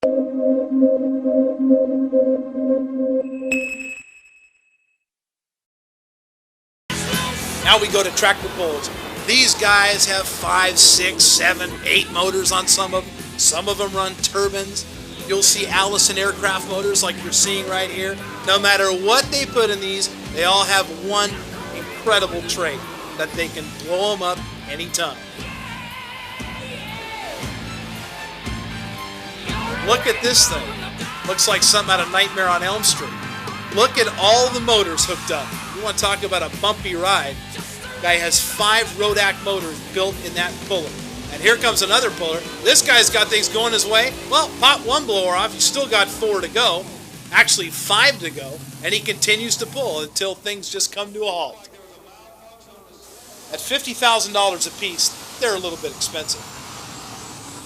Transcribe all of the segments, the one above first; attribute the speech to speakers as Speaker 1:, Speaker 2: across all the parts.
Speaker 1: Now we go to tractor pulls. These guys have 5, 6, 7, 8 motors on some of them. Some of them run turbines. You'll see Allison aircraft motors like you're seeing right here. No matter what they put in these, they all have one incredible trait, that they can blow them up anytime. Look at this thing. Looks like something out of Nightmare on Elm Street. Look at all the motors hooked up. You want to talk about a bumpy ride. Guy has 5 Rodak motors built in that puller. And here comes another puller. This guy's got things going his way. Well, pop one blower off. You still got 4 to go. Actually 5 to go. And he continues to pull until things just come to a halt. At $50,000 a piece, they're a little bit expensive.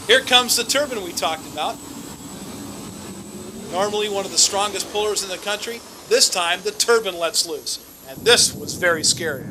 Speaker 1: Here comes the turbine we talked about. Normally one of the strongest pullers in the country. This time the turbine lets loose. And this was very scary.